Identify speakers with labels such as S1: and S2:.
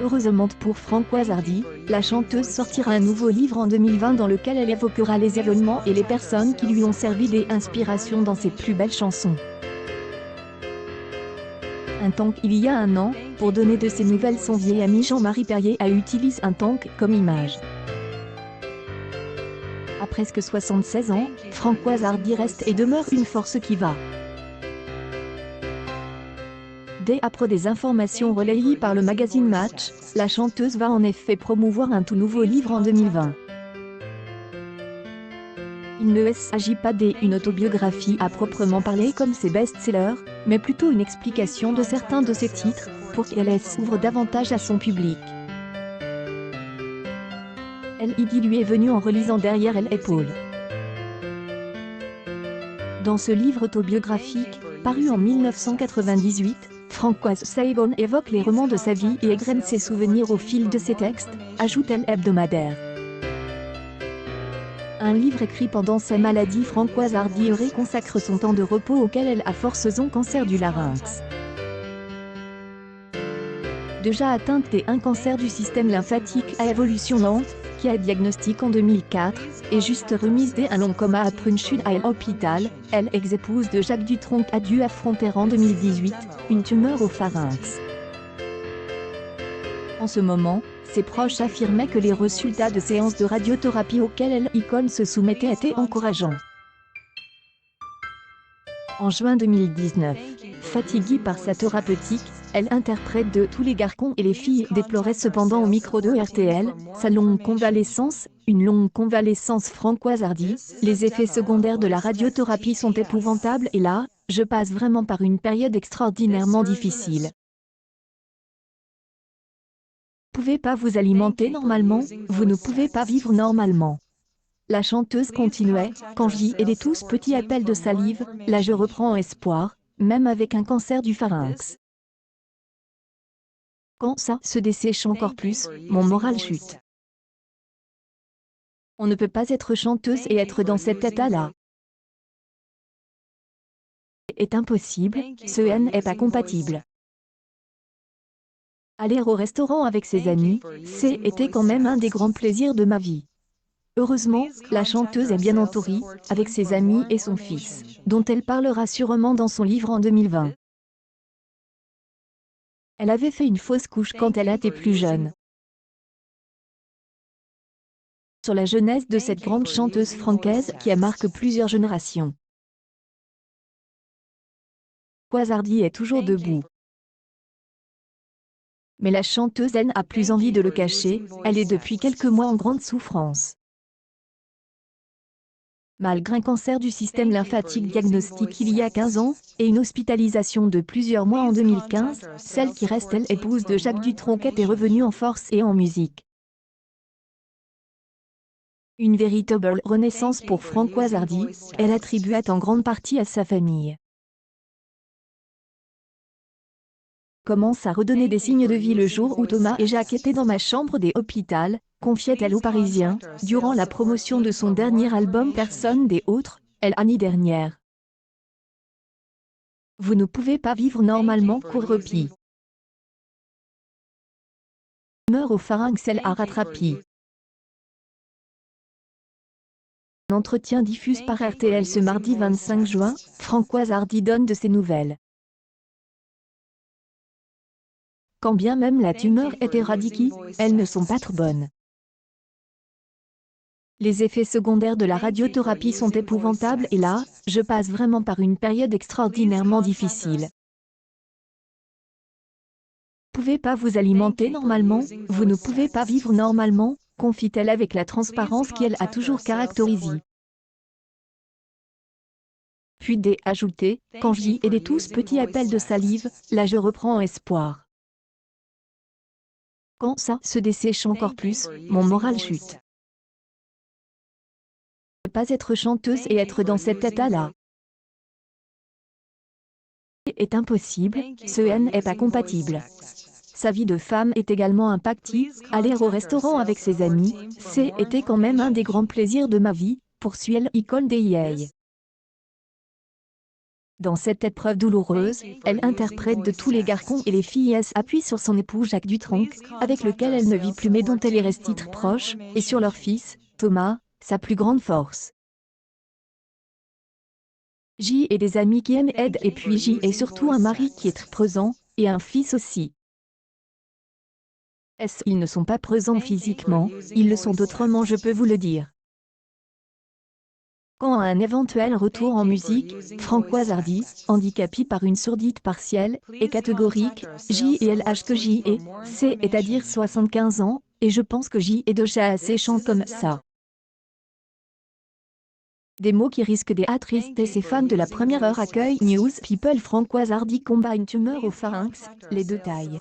S1: Heureusement pour Françoise Hardy, la chanteuse sortira un nouveau livre en 2020 dans lequel elle évoquera les événements et les personnes qui lui ont servi d'inspiration dans ses plus belles chansons. Un tank. Il y a un an, pour donner de ses nouvelles, son vieil ami Jean-Marie Perrier a utilisé un tank comme image. À presque 76 ans, Françoise Hardy reste et demeure une force qui va. Dès après des informations relayées par le magazine Match, la chanteuse va en effet promouvoir un tout nouveau livre en 2020. Il ne s'agit pas d'une autobiographie à proprement parler comme ses best-sellers, mais plutôt une explication de certains de ses titres, pour qu'elle s'ouvre davantage à son public. L'idée lui est venue en relisant Derrière l'épaule. Dans ce livre autobiographique, paru en 1998, Françoise Saïbon évoque les romans de sa vie et égrène ses souvenirs au fil de ses textes, ajoute-t-elle hebdomadaire. Un livre écrit pendant sa maladie. Françoise Hardy consacre son temps de repos auquel elle a forcément cancer du larynx. Déjà atteinte d'un cancer du système lymphatique à évolution lente, qui a diagnostic en 2004, et juste remise d'un long coma après une chute à l'hôpital, elle, ex-épouse de Jacques Dutronc, a dû affronter en 2018 une tumeur au pharynx. En ce moment, ses proches affirmaient que les résultats de séances de radiothérapie auxquelles elle se soumettait étaient encourageants. En juin 2019, fatiguée par sa thérapeutique, elle interprète de Tous les garçons et les filles déplorait cependant au micro de RTL sa longue convalescence, une longue convalescence. Françoise Hardy, les effets secondaires de la radiothérapie sont épouvantables et là, je passe vraiment par une période extraordinairement difficile. Vous ne pouvez pas vous alimenter normalement, vous ne pouvez pas vivre normalement. La chanteuse continuait, quand je vis et des tous petits appels de salive, là je reprends espoir, même avec un cancer du pharynx. Quand ça se dessèche encore plus, mon moral chute. On ne peut pas être chanteuse et être dans cet état-là. C'est impossible, ce n'est pas compatible. Aller au restaurant avec ses amis, c'était quand même un des grands plaisirs de ma vie. Heureusement, la chanteuse est bien entourée, avec ses amis et son fils, dont elle parlera sûrement dans son livre en 2020. Elle avait fait une fausse couche quand elle était plus jeune. Sur la jeunesse de cette grande chanteuse française qui a marqué plusieurs générations. Françoise Hardy est toujours debout. Mais la chanteuse, elle, n'a plus envie de le cacher, elle est depuis quelques mois en grande souffrance. Malgré un cancer du système lymphatique diagnostiqué il y a 15 ans, et une hospitalisation de plusieurs mois en 2015, celle qui reste, elle, épouse de Jacques Dutronc, est revenue en force et en musique. Une véritable renaissance pour Françoise Hardy, elle attribuait en grande partie à sa famille. Commence à redonner des signes de vie le jour où Thomas et Jacques étaient dans ma chambre des hôpitaux, confiait-elle aux Parisiens, durant la promotion de son dernier album Personne des autres, l'année dernière. Vous ne pouvez pas vivre normalement, court-repli. Meurt au pharynx, elle a rattrapé. Un entretien diffusé par RTL ce mardi 25 juin, Françoise Hardy donne de ses nouvelles. Quand bien même la tumeur est éradiquée, elles ne sont pas trop bonnes. Les effets secondaires de la radiothérapie sont épouvantables et là, je passe vraiment par une période extraordinairement difficile. Vous ne pouvez pas vous alimenter normalement, vous ne pouvez pas vivre normalement, confie-t-elle avec la transparence qui elle a toujours caractérisée. Puis ajouté, quand je vis et des tous petits appels de salive, là je reprends espoir. Quand ça se dessèche encore plus, mon moral chute. Ne pas être chanteuse et être dans cet état-là. Est impossible, ce n'est pas compatible. Sa vie de femme est également impactée, aller au restaurant avec ses amis, c'était quand même un des grands plaisirs de ma vie, poursuit l'icône des Dans cette épreuve douloureuse, elle interprète de tous les garçons et les filles et s'appuie sur son époux Jacques Dutronc, avec lequel elle ne vit plus mais dont elle est restée proche, et sur leur fils, Thomas, sa plus grande force. J est des amis qui aiment, aident, et puis J est surtout un mari qui est très présent, et un fils aussi. Ils ne sont pas présents physiquement, ils le sont autrement, je peux vous le dire. Quand à un éventuel retour en musique, Françoise Hardy, handicapée par une surdite partielle, est catégorique, J et LH que J et c'est-à-dire 75 ans, et je pense que J est déjà assez chante comme ça. Des mots qui risquent d'attrister ces fans de la première heure. Accueil News People. Françoise Hardy combat une tumeur au pharynx, les détails.